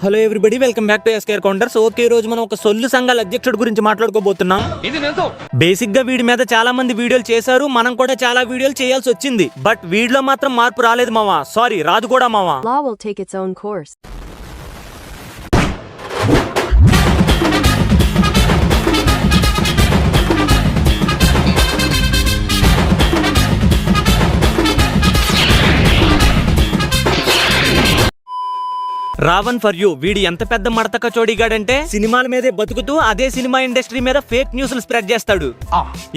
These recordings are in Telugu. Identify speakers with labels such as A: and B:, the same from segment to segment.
A: Hello everybody, welcome back to ఎస్కేర్ కౌంటర్స్. ఓకే, ఈ రోజు మనం ఒక సొల్లు సంఘాల అధ్యక్షుడి గురించి మాట్లాడుకోబోతున్నాం. బేసిక్ గా వీడి మీద చాలా మంది వీడియోలు చేశారు, మనం కూడా చాలా వీడియోలు చేయాల్సి వచ్చింది. బట్ వీడిలో మాత్రం మార్పు రాలేదు మావా. సారీ, రాదు కూడా మావా.
B: Law will take its own course.
A: Ravan for you వీడి ఎంత పెద్ద మడత కచోడిగాడంటే సినిమాల మీదే బతుకుతూ అదే సినిమా ఇండస్ట్రీ మీద ఫేక్ న్యూస్లు స్ప్రెడ్ చేస్తాడు.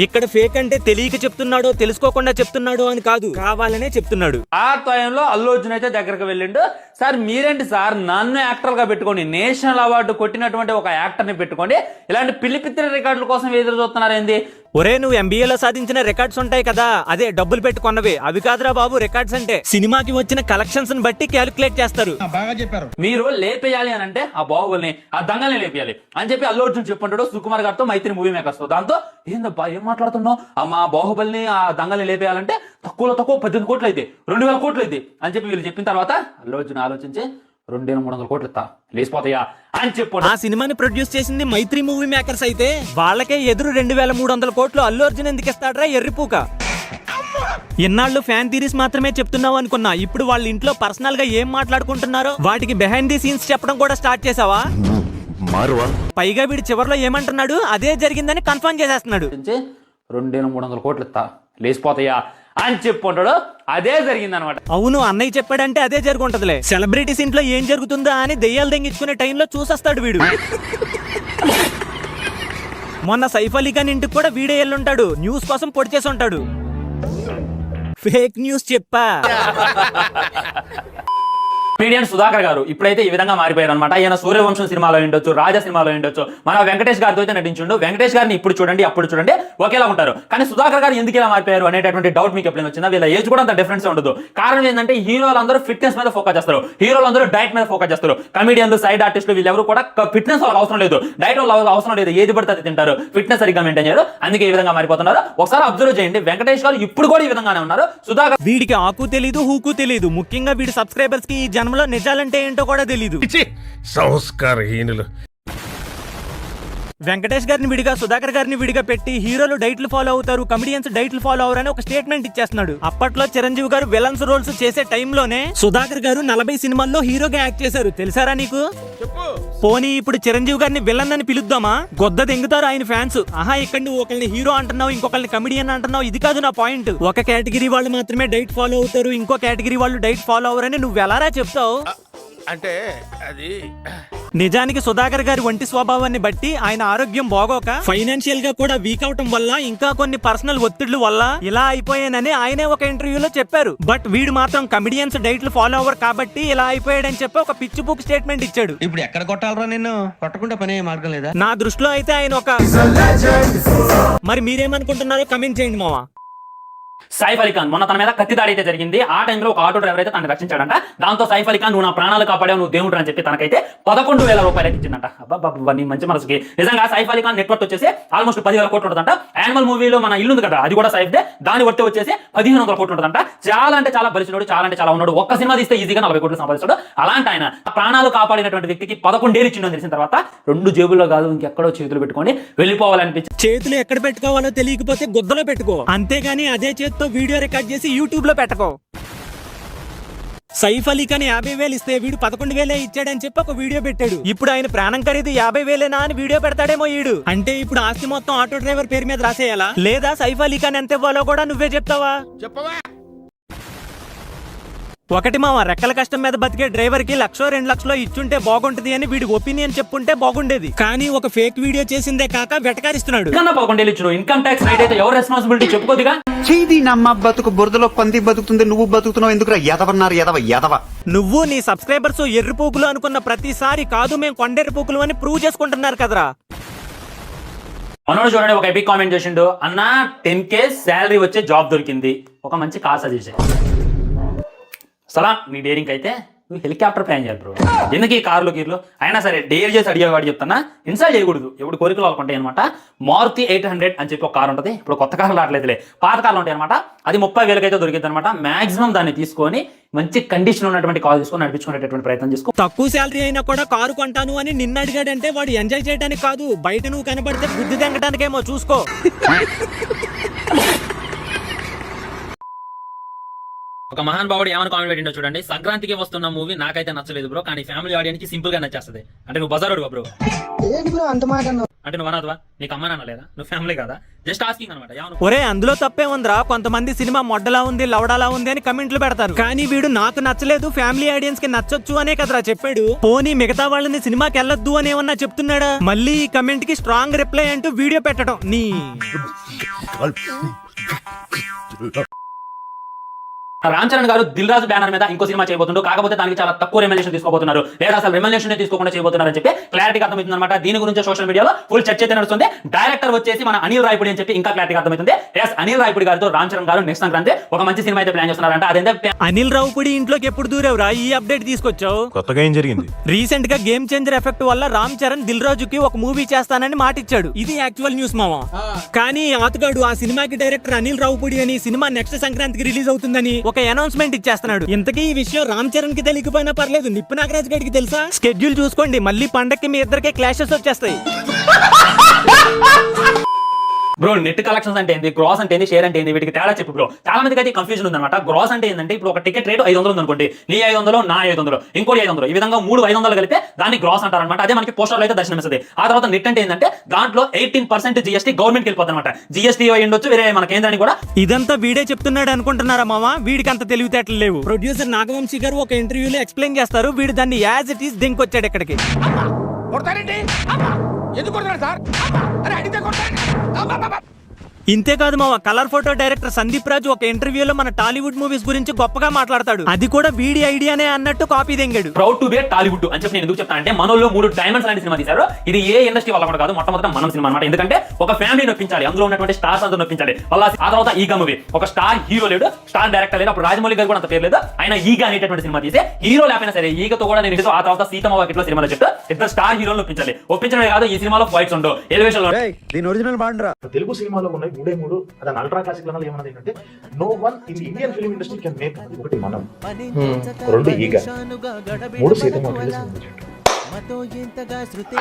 A: ఇక్కడ ఫేక్ అంటే తెలియక చెప్తున్నాడో తెలుసుకోకుండా చెప్తున్నాడో అని కాదు, కావాలనే చెప్తున్నాడు.
C: ఆ టైంలో అల్లు అర్జున్ అయితే దగ్గరకు వెళ్ళిండు. సార్ మీరేంటి సార్ నన్ను యాక్టర్ గా పెట్టుకోండి, నేషనల్ అవార్డు కొట్టినటువంటి ఒక యాక్టర్ ని పెట్టుకోండి, ఇలాంటి పిల్లిపిత్తిన రికార్డుల కోసం ఎదురు చూస్తున్నారేంది?
A: ఒరే, నువ్వు ఎంబీఏలో సాధించిన రికార్డ్స్ ఉంటాయి కదా, అదే డబ్బులు పెట్టుకున్నవే, అవి కాదురా బాబు రికార్డ్స్ అంటే. సినిమాకి వచ్చిన కలెక్షన్స్ బట్టి క్యాలిక్యులేట్ చేస్తారు.
D: బాగా చెప్పారు.
C: మీరు లేపేయాలి అని అంటే ఆ బాహుబలిని, ఆ దంగల్ని లేపేయాలి అని చెప్పి అల్లు అర్జున్ చెప్పుంటాడు సుకుమార్ గారితో మైత్రి మూవీ మేకర్స్ తో. దాంతో ఏందబ్బా ఏం మాట్లాడుతున్నావు, మా బాహుబలిని ఆ దంగల్ని లేపేయాలంటే తక్కువ 18 కోట్లు అయితే 2000 కోట్లు అయితే అని చెప్పి వీళ్ళు చెప్పిన తర్వాత అల్లు అర్జున్ ఆలోచించి 2300 కోట్లు ఇస్తా లేచిపోతాయా అని చెప్పు. ఆ
A: సినిమాని ప్రొడ్యూస్ చేసింది మైత్రి మూవీ మేకర్స్ అయితే వాళ్ళకే ఎదురు 2300 కోట్లు అల్లు అర్జున్ ఎందుకు ఇస్తాడ్రా ఎర్రిపూక. ఎన్నాళ్ళు ఫ్యాన్ థీరీస్ మాత్రమే చెప్తున్నావు అనుకున్నా, ఇప్పుడు వాళ్ళ ఇంట్లో పర్సనల్ గా ఏం మాట్లాడుకుంటున్నారో వాటికి బిహైండ్ ది సీన్స్ చెప్పడం కూడా స్టార్ట్ చేసావా? పైగా వీడి చివరిలో ఏమంటున్నాడు, అదే జరిగిందని కన్ఫర్మ్ చేసేస్తున్నాడు.
C: 2300 కోట్లు ఇస్తా లేచిపోతాయా అని చెప్పుంటాడు, అదే జరిగింది అనమాట.
A: అవును, అన్నయ్య చెప్పాడంటే అదే జరుగుంటదిలే. సెలబ్రిటీస్ ఇంట్లో ఏం జరుగుతుందా అని దెయ్యాలు దెంగించుకునే టైంలో చూసేస్తాడు వీడు. మొన్న సైఫ్ అలీ ఖాన్ ఇంటికి కూడా వీడే వెళ్ళుంటాడు, న్యూస్ కోసం పొడి చేసి ఉంటాడు. ఫేక్ న్యూస్ చెప్పా.
C: కమెడియన్ సుధాకర్ గారు ఇప్పుడైతే ఈ విధంగా మారిపోయారు అనమాట. ఈయన సూర్యవంశం సినిమాలో ఉండొచ్చు, రాజా సినిమాలో ఉండొచ్చు, మన వెంకటేష్ గారితో అయితే నటించుండు. వెంకటేష్ గారిని ఇప్పుడు చూడండి అప్పుడు చూడండి ఒకేలా ఉంటారు. కానీ సుధాకర్ గారు ఎందుకు ఇలా మారిపోయారు అనేటటువంటి డౌట్ మీకు ఎప్పుడైనా వచ్చిందా? వీళ్ళ ఏజ్ కూడా అంత డిఫరెన్స్ ఉండదు. కారణం ఏంటంటే హీరోలందరూ ఫిట్నెస్ మీద ఫోకస్ చేస్తారు, హీరోలందరూ డైట్ మీద ఫోకస్ చేస్తారు. కమెడియన్లు, సైడ్ ఆర్టిస్టులు వీళ్ళెవరు కూడా ఫిట్నెస్ వాళ్ళకి అవసరం లేదు, డైట్ వాళ్ళకి అవసరం లేదు, ఏది పడితే అది తింటారు, ఫిట్నెస్ సరిగ్గా మెయింటైన్ చేయరు, అందుకే ఈ విధంగా మారిపోతున్నారు. ఒకసారి అబ్జర్వ్ చేయండి, వెంకటేష్ గారు ఇప్పుడు కూడా ఈ విధంగానే ఉన్నారు. సుధాకర్
A: వీడికి ఆకు తెలీదు, హూకు తెలీదు, ముఖ్యంగా వీడి సబ్స్క్రైబర్స్ కి ఈ జన్మలో నిజాలంటే ఏంటో కూడా తెలీదు.
D: సంస్కారహీనులు.
A: వెంకటేష్ గారిని విడిగా, సుధాకర్ గారిని విడిగా పెట్టి హీరోలు డైట్లు ఫాలో అవుతారు, కమెడియన్స్ డైట్లు ఫాలో అవరని ఒక స్టేట్మెంట్ ఇచ్చేస్తున్నాడు. అప్పట్లో చిరంజీవి గారు విలన్స్ రోల్స్ చేసే టైంలోనే సుధాకర్ గారు 40 సినిమాల్లో హీరోగా యాక్ట్ చేశారు, తెలుసారా నీకు? పోనీ ఇప్పుడు చిరంజీవి గారిని విలన్ అని పిలుద్దామా? గొద్ద దెంగుతారు ఆయన ఫ్యాన్స్. ఆహా, ఇక్కడ నువ్వు ఒకరిని హీరో అంటున్నావు, ఇంకొకరిని కమెడియన్ అంటున్నావు, ఇది కాదు నా పాయింట్. ఒక కేటగిరీ వాళ్ళు మాత్రమే డైట్ ఫాలో అవుతారు, ఇంకో కేటగిరీ వాళ్ళు డైట్ ఫాలో అవరని నువ్వు ఎలారా చెప్తావు?
D: అంటే అది
A: నిజానికి సుధాకర్ గారి వంటి స్వభావాన్ని బట్టి ఆయన ఆరోగ్యం బాగోక ఫైనాన్షియల్ గా కూడా వీక్ అవటం వల్ల, ఇంకా కొన్ని పర్సనల్ ఒత్తిళ్ల వల్ల ఇలా అయిపోయానని ఆయనే ఒక ఇంటర్వ్యూలో చెప్పారు. బట్ వీడు మాత్రం కమెడియన్స్ డైట్లు ఫాలో అవర్ కాబట్టి ఇలా అయిపోయాడని చెప్పి ఒక పిచ్చి బుక్ స్టేట్మెంట్ ఇచ్చాడు.
E: ఇప్పుడు ఎక్కడ కొట్టాలరా నిన్ను? కొట్టకుండా పనే మార్గం లేదా?
A: నా దృష్టిలో అయితే ఆయన ఒక మరి మీరేమనుకుంటున్నారో కమెంట్ చేయండి మావా.
C: సైఫ్ అలీ ఖాన్ మొన్న తన మీద కత్తి దాడి అయితే జరిగింది. ఆ టైంలో ఒక ఆటో డ్రైవర్ అయితే తనని రక్షించాడంట. దాంతో సైఫ్ అలీ ఖాన్ నువ్వు నా ప్రాణాలు కాపాడావు, నువ్వు దేవుడు అని చెప్పి తనకైతే 11,000 రూపాయలు అయితే ఇచ్చిందంట. అబ్బా నీ మంచి మనసుకి. నిజంగా సైఫ్ అలీ ఖాన్ నెట్వర్క్ వచ్చేసి ఆల్మోస్ట్ 10,000 కోట్లు ఉంటుందంట. యానిమల్ మూవీలో మన ఇల్లు ఉంది కదా, అది కూడా సైఫ్ దే, దాని వర్త్ వచ్చేసి 1,500 కోట్లు ఉంటుందంట. చాలా అంటే చాలా బలిసినోడు, చాలా అంటే చాలా ఉన్నాడు. ఒక్క సినిమా తీస్తే ఈజీగా 40 కోట్లు సంపాదిస్తాడు. అలాంటి ఆయన ప్రాణాలు కాపాడినటువంటి వ్యక్తికి 11 ఏళ్ళు ఇచ్చిండు తెలిసిన తర్వాత 2 జేబుల్లో కాదు ఇంకెక్కడో చేతులు పెట్టుకొని వెళ్ళిపోవాలనిపించింది.
A: చేతులు ఎక్కడ పెట్టుకోవాలో తెలియకపోతే గుద్దలో పెట్టుకో, అంతేగాని అదే చేతితో వీడియో రికార్డ్ చేసి యూట్యూబ్ లో పెట్టకో. సైఫ్ అలీ ఖాన్ 50,000 ఇస్తే వీడు 11,000 ఇచ్చాడని చెప్పి ఒక వీడియో పెట్టాడు. ఇప్పుడు ఆయన ప్రాణం ఖరీదు 50,000 అని వీడియో పెడతాడేమో ఈడు. అంటే ఇప్పుడు ఆస్తి మొత్తం ఆటో డ్రైవర్ పేరు మీద రాసేయాలా, లేదా సైఫ్ అలీ ఖాన్ ఎంత ఇవ్వాలో కూడా నువ్వే చెప్తావా? ఒకటి మావా, రెక్కల కష్టం మీద బతికే డ్రైవర్ కి 1,00,000 2,00,000 ఇచ్చుంటే బాగుంటది అని వీడి ఒపీనియన్ చెప్పుంటే బాగుండేది. కానీ ఒక ఫేక్ వీడియో చేసిందే కాక వెటకారిస్తున్నాడు.
C: 11 ఏళ్ళు ఇచ్చిన ఇన్కమ్ ట్యాక్స్ రైట్ అయితే ఎవరు రెస్పాన్సిబిలిటీ చెప్పుకోదుగా.
F: చీది నమ్మ బతుకు బురదలో పంది బతుకుతుంది, నువ్వు బతుకుతున్నావు ఎందుకురా? ఎదవన్నారు ఎదవ.
A: నువ్వు నీ సబ్స్క్రైబర్స్ ఎర్రిపోకులు అనుకున్న ప్రతిసారి కాదు మేము కొండెర్రిపోకులు అని ప్రూవ్ చేసుకుంటున్నారు కదరా.
C: మనోడు చూడండి ఒక ఎపిక్ కామెంట్ చేసిండు, అన్న 10K శాలరీ వచ్చే జాబ్ దొరికింది, ఒక మంచి కార్ సజెస్ట్ చేయి. సలా నీ డేరింగ్ అయితే నువ్వు హెలికాప్టర్ ప్లాన్ చేయాలి బ్రో. ఎందుకు ఈ కార్లు గీర్లు అయినా సరే డేర్ చేసి అడిగేవాడు చెప్తానా, ఇన్స్టాల్ చేయకూడదు. ఎప్పుడు కోరికలు వాళ్ళకుంటాయి అనమాట. మారుతి 800 అని చెప్పి ఒక కార్ ఉంటుంది. ఇప్పుడు కొత్త కార్లు రావట్లేదులే, పాత కార్లు ఉంటాయి అనమాట. అది 30,000 అయితే దొరికింది అనమాట. మాక్సిమం దాన్ని తీసుకొని మంచి కండిషన్ ఉన్నటువంటి కార్ తీసుకొని నడిపించుకునేటటువంటి ప్రయత్నం చేసుకో.
A: తక్కువ శాలరీ అయినా కూడా కారు కొంటాను అని నిన్ను అడిగాడంటే వాడు ఎంజాయ్ చేయడానికి కాదు, బయట నువ్వు కనబడితే బుద్ధి తెంగడానికేమో చూసుకో.
C: ఒక మహాన్ బాబుడు ఏమైనా కామెంట్ పెట్టిండో చూడండి. సంక్రాంతికి వస్తున్న మూవీ నాకైతే నచ్చలేదు బ్రో, కానీ ఫ్యామిలీ ఆడియన్స్ కి సింపుల్ గా నచ్చేస్తుంది. అంటే నువ్వు బజారుడు బ్రో, అంటే నువ్వు అనదువా, నీకు అమ్మ నాన్న లేదా, నువ్వు ఫ్యామిలీ కదా, జస్ట్ ఆస్కింగ్ అనమాట.
A: ఒరే అందులో తప్పే ఉందిరా, కొంతమంది సినిమా మొడ్డలా ఉంది లవడాలా ఉంది అని కమెంట్లు పెడతారు, కానీ వీడు నాకు నచ్చలేదు ఫ్యామిలీ ఆడియన్స్ కి నచ్చొచ్చు అనే కదరా చెప్పాడు. పోనీ మిగతా వాళ్ళని సినిమాకి వెళ్ళొద్దు అని ఏమన్నా చెప్తున్నాడా? మళ్ళీ ఈ కమెంట్ కి స్ట్రాంగ్ రిప్లై అంటూ వీడియో పెట్టడం నీ
C: రామ్ చరణ్ గారు దిల్ రాజు బ్యానర్ మీద ఇంకో సినిమా చేయబోతుండు. కాకపోతే దానికి చాలా తక్కువ రెమ్యునరేషన్ తీసుకోబోతున్నారు, లేదా అసలు రెమ్యునరేషన్ తీసుకోకుండా చేయబోతున్నారు అని చెప్పి క్లారిటీగా అర్థమవుతుంది అనమాట. దీని గురించి సోషల్ మీడియాలో ఫుల్ చర్చ అయితే నడుస్తుంది. డైరెక్టర్ వచ్చేసి మన అనిల్ రాయపూడి అని చెప్పి ఇంకా క్లారిటీగా అర్థమవుతుంది. ఎస్, అనిల్ రాయపూడి గారితో రామ్ చరణ్ గారు నెక్స్ట్ సంక్రాంతి ఒక మంచి సినిమా అయితే ప్లాన్ చేస్తున్నారంట. అదేంటే
A: అనిల్ రావుపూడి ఇంట్లోకి ఎప్పుడు దూరేవురా ఈ అప్డేట్ తీసుకొచ్చావు?
B: కొత్తగా ఏం జరిగింది?
A: రీసెంట్ గా గేమ్ చేంజర్ ఎఫెక్ట్ వల్ల రామ్ చరణ్ దిల్ రాజుకి ఒక మూవీ చేస్తానని మాటిచ్చాడు. ఇది యాక్చువల్ న్యూస్ మావా. కానీ ఆతగాడు ఆ సినిమాకి డైరెక్టర్ అనిల్ రావుపూడి అని సినిమా నెక్స్ట్ సంక్రాంతికి రిలీజ్ అవుతుందని ఒక అనౌన్స్మెంట్ ఇచ్చేస్తున్నాడు. ఇంతకీ ఈ విషయం రామ్ చరణ్ కి తెలియకపోయినా పర్లేదు, నిప్పు నాగరాజ్ గారికి తెలుసా? స్కెడ్యూల్ చూసుకోండి, మళ్ళీ పండక్కి మీ ఇద్దరికే క్లాషెస్ వచ్చేస్తాయి.
C: బ్రో నెట్ కలెక్షన్స్ అంటే ఏంది, గ్రాస్ అంటే ఏంది, షేర్ అంటే ఏంది, వీటికి తేడా చెప్పు బ్రో. చాలా మందికి అయితే కన్ఫ్యూజన్ ఉందన్నమాట. గ్రాస్ అంటే ఏంటంటే ఇప్పుడు ఒక టికెట్ రేట్ 500 ఉంది అనుకోండి, నీ 500 నా 500 ఇంకోటి 500, ఈ విధంగా 500 కలిపితే దాన్ని గ్రాస్ అంటారు అనమాట. అదే మనకి పోస్టర్లో అయితే దర్శనమిస్తుంది. ఆ తర్వాత నెట్ అంటే ఏంటంటే దాంట్లో 18% GST గవర్నమెంట్ వెళ్ళిపోతుంది అనమాట. GST ఉండొచ్చు, వేరే మన కేంద్రానికి కూడా.
A: ఇదంతా వీడే చెప్తున్నాడు అనుకుంటున్నారా మావా? వీడికి అంత తెలివితేటలు లేవు. ప్రొడ్యూసర్ నాగవంశీ గారు ఒక ఇంటర్వ్యూలో ఎక్స్ప్లెయిన్ చేస్తారు, వీడు దాన్ని యాజ్ ఇట్ ఈస్ దింకొచ్చాడు ఇక్కడికి. ఇంతేకాదు మావా, కలర్ ఫోటో డైరెక్టర్ సందీప్ రాజు ఒక ఇంటర్వ్యూలో మన టాలీవుడ్ మూవీస్ గురించి గొప్పగా మాట్లాడతాడు. అది కూడా వీడి ఐడియానే అన్నట్టు కాపీ దెంగాడు.
C: ప్రౌడ్ టు బి టాలీవుడ్ అని చెప్పి నేను ఎందుకు చెప్తాను అంటే, మనలో 3 డైమండ్స్ లాంటి సినిమా తీశారు. ఇది ఏ ఇండస్ట్రీ వల్ల కూడా కాదు, మొట్టమొదటి మనం సినిమా అనమాట. ఎందుకంటే ఒక ఫ్యామిలీ నొప్పించాలి, అందులో ఉన్నటువంటి స్టార్స్ అందరూ నొప్పించాలి. వాళ్ళ ఆ తర్వాత ఈగా మూవీ, ఒక స్టార్ హీరో లేడు, స్టార్ డైరెక్టర్ లేదు. అప్పుడు రాజమౌళి గారు కూడా అంత పేరు లేదు. ఆయన ఈగా అనేటటువంటి సినిమా తీసే హీరో లేకపోయినా సరే ఈగతో కూడా నేను ఆ తర్వాత సీతమ్మ వాకిట్లో సినిమాలో చెప్తా ఇద్దరు స్టార్ హీరోలు ఒప్పించాలి. ఒప్పించడమే కాదు, ఈ సినిమాలో ఫైట్స్ ఉండవు, ఎలివేషన్
G: తెలుగు సినిమాలో ఉన్నాయి 3 అది అల్ట్రా క్లాసిక్ లెవెల్ ఏమన్నది ఏంటంటే no one in the Indian film industry can make. ఒకటి మనం, 2 ఈగ, 3 సీతమ్మ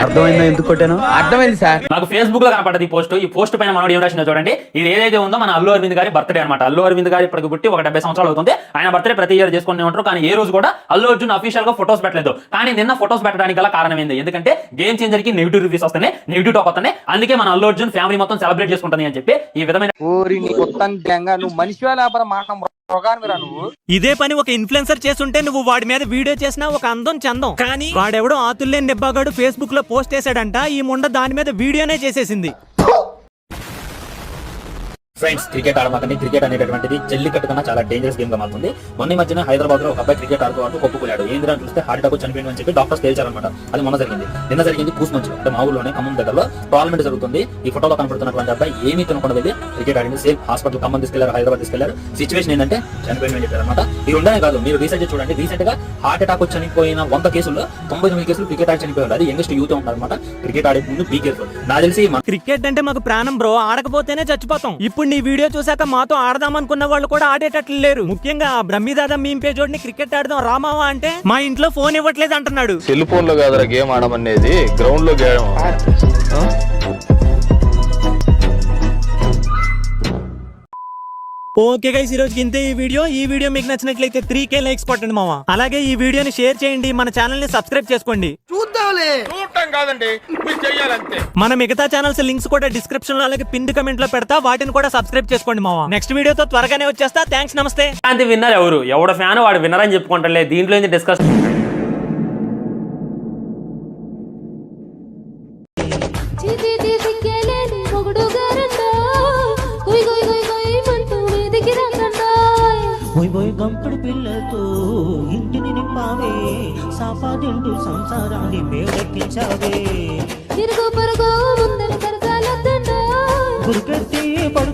E: అర్థమైందా ఎందుకు కొట్టాను? అర్థమైంది సార్.
C: నాకు ఫేస్బుక్ లో కనపడ్డది ఈ పోస్ట్ పైన మనోడు ఏం రాసినా చూడండి. ఇది ఏదైతే ఉందో మన అల్లు అరవింద్ గారి బర్త్డే అనమాట. అల్లు అరవింద్ గారి ఇప్పటికి పుట్టి ఒక 70 సంవత్సరాలు అవుతుంది. ఆయన బర్త్డే ప్రతి ఇయర్ చేసుకునే ఉంటారు, కానీ ఏ రోజు కూడా అల్లు అర్జున్ అఫీషియల్ గా ఫోటోస్ పెట్టలేదు. కానీ నిన్న ఫోటోస్ పెట్టడానికి గల కారణం ఏంది? ఎందుకంటే గేమ్ చేంజర్ కి నెగిటివ్ రివ్యూస్ వస్తున్నాయి, నెగిటివ్ టాక్ వస్తున్నాయి. అందుకే మన అల్లు అర్జున్ ఫ్యామిలీ మొత్తం సెలబ్రేట్ చేసుకుంటుంది అని చెప్పి ఈ విధమైన
A: ఇదే పని ఒక ఇన్ఫ్లుయెన్సర్ చేస్తుంటే నువ్వు వాడి మీద వీడియో చేసినా ఒక అందం చందం. కానీ వాడెవడో ఆతుల్లేని నిబ్బాగాడు ఫేస్బుక్ లో పోస్ట్ చేశాడంట, ఈ ముండ దాని మీద వీడియోనే చేసేసింది.
C: Friends, cricket ఆడమాకండి. క్రికెట్ అనేటటువంటిది జల్లికట్టు కన్నా చాలా డేంజరస్ గేమ్ గా మారుతుంది. మొన్న మధ్యన హైదరాబాద్ లో ఒక అబ్బాయి క్రికెట్ ఆడుతూ కొప్పుకోలేడు. ఏంద్రా చూస్తే హార్ట్ అటాక్ చనిపోయింది అని చెప్పి డాక్టర్స్ తేల్చారనమాట. అది మొన్న జరిగింది. నిన్న జరిగింది కూసుమంచి, అంటే మా ఊళ్ళోనే ఖమ్మం దగ్గరలో పార్లమెంట్ జరుగుతుంది. ఈ ఫోటోలో కనపడుతున్నటువంటి అబ్బాయి ఏమీ తినకుండా వెళ్ళి క్రికెట్ ఆడింది. సేమ్ హాస్పిటల్ ఖమ్మం తీసుకెళ్లారు, హైదరాబాద్ తీసుకెళ్లారు. సిచువేషన్ ఏంటంటే చనిపోయింది అని చెప్పారనమాట. ఇది ఉండనే కాదు, మీరు రీసెర్చ్ చూడండి. రీసెంట్ గా హార్ట్ అటాక్ వచ్చి చనిపోయిన 100 కేసుల్లో 99 కేసులు క్రికెట్ ఆడి చనిపోయారు. అది యంగెస్ట్ యూత్ ఉంటారనమాట. క్రికెట్ ఆడే ముందు బీ కేర్ఫుల్. నాకు తెలిసి
A: క్రికెట్ అంటే మాకు ప్రాణం బ్రో, ఆడకపోతేనే చచ్చిపోతాం. ఇప్పుడు నీ వీడియో చూసాక మాతో ఆడదామనుకున్న వాళ్ళు కూడా ఆడేటట్లు లేరు. ముఖ్యంగా బ్రహ్మీదాదా మీమ్ పేజోడిని క్రికెట్ ఆడదాం రామావా అంటే మా ఇంట్లో ఫోన్ ఇవ్వట్లేదు అంటున్నాడు.
H: సెల్ ఫోన్ లో కాదురా గేమ్ ఆడమనేది, గ్రౌండ్ లో గేమ్.
A: ఓకే గైస్, ఈ రోజుకి ఇంతే ఈ వీడియో మీకు నచ్చినట్లయితే 3K లైక్స్ కొట్టండి మావా. అలాగే ఈ వీడియోని షేర్ చేయండి, మన ఛానల్ ని సబ్స్క్రైబ్ చేసుకోండి.
D: చూడటం కాదండి, మీరు చెయ్యాలంతే.
A: మన మిగతా ఛానల్స్ లింక్స్ కూడా డిస్క్రిప్షన్ లో అలాగే పిన్ కమెంట్ లో పెడతా, వాటిని కూడా సబ్స్క్రైబ్ చేసుకోండి మావా. నెక్స్ట్ వీడియోతో త్వరగానే వచ్చేస్తా. థ్యాంక్స్, నమస్తే.
C: అంతే విన్నర్ ఎవడ ఫ్యాన్ వాడు విన్నర్ అని చెప్పుకుంటలే. దీంట్లో ఏంది డిస్కస్
I: గంపుడు పిల్లతో ఇంటిని నింపావే, సాపాదింటూ సంసారాన్ని వేడెక్కించావే. తిరుగు పరుగు ముందర గురికెత్తి పడు